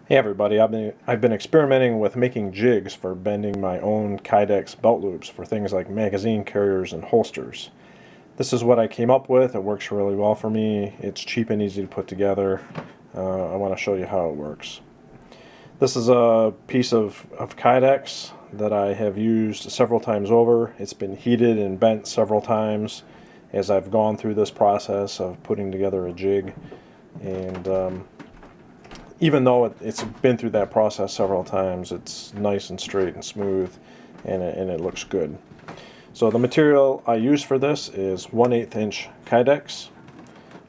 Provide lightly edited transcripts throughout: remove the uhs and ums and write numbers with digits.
Hey everybody, I've been experimenting with making jigs for bending my own Kydex belt loops for things like magazine carriers and holsters. This is what I came up with. It works really well for me. It's cheap and easy to put together. I want to show you how it works. This is a piece of Kydex that I have used several times over. It's been heated and bent several times as I've gone through this process of putting together a jig. And even though it's been through that process several times, it's nice and straight and smooth, and it looks good. So the material I use for this is 1/8 inch Kydex,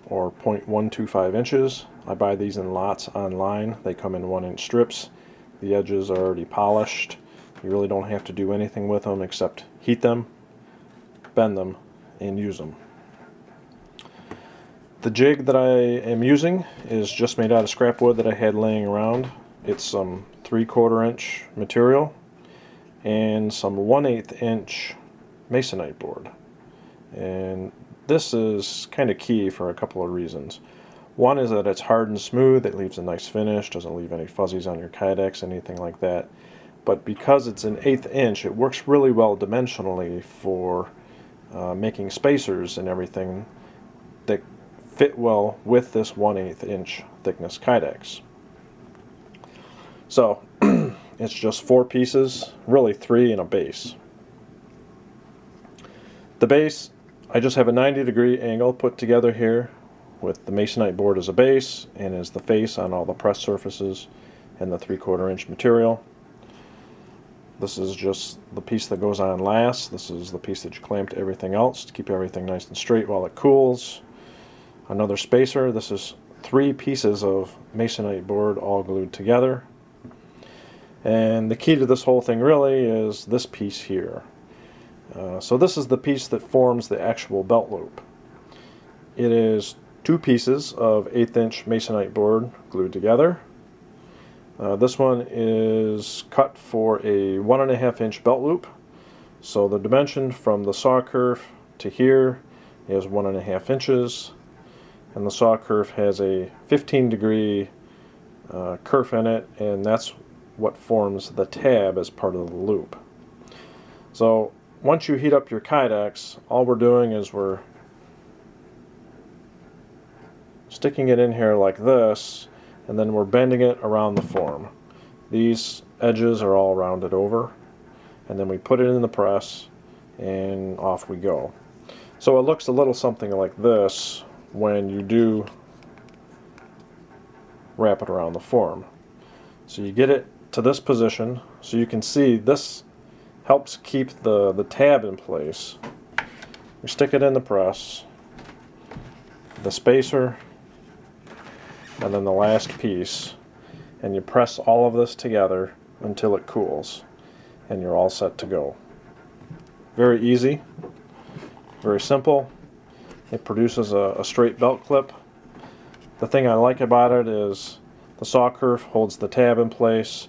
or 0.125 inches. I buy these in lots online. They come in 1-inch strips. The edges are already polished. You really don't have to do anything with them except heat them, bend them, and use them. The jig that I am using is just made out of scrap wood that I had laying around. It's some 3/4 inch material and some 1/8 inch masonite board. And this is kind of key for a couple of reasons. One is that it's hard and smooth. It leaves a nice finish, doesn't leave any fuzzies on your Kydex, anything like that. But because it's an 1/8 inch, it works really well dimensionally for making spacers and everything that fit well with this 1/8 inch thickness Kydex. So it's just 4 pieces, really 3 and a base. The base, I just have a 90-degree angle put together here with the masonite board as a base and as the face on all the press surfaces and the 3/4 inch material. This is just the piece that goes on last. This is the piece that you clamp to everything else to keep everything nice and straight while it cools. Another spacer. This is 3 pieces of masonite board all glued together. And the key to this whole thing really is this piece here. So this is the piece that forms the actual belt loop. It is 2 pieces of 1/8 inch masonite board glued together. This one is cut for a 1.5 inch belt loop. So the dimension from the saw kerf to here is 1.5 inches. And the saw kerf has a 15-degree kerf in it, and that's what forms the tab as part of the loop. So once you heat up your Kydex, all we're doing is we're sticking it in here like this, and then we're bending it around the form. These edges are all rounded over, and then we put it in the press, and off we go. So it looks a little something like this when you do wrap it around the form. So you get it to this position, so you can see this helps keep the tab in place. We stick it in the press, the spacer, and then the last piece, and you press all of this together until it cools, and you're all set to go. Very easy, very simple. It produces a straight belt clip. The thing I like about it is the saw kerf holds the tab in place,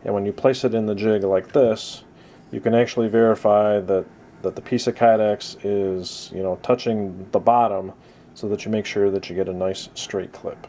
and when you place it in the jig like this, you can actually verify that the piece of Kydex is, touching the bottom, so that you make sure that you get a nice straight clip.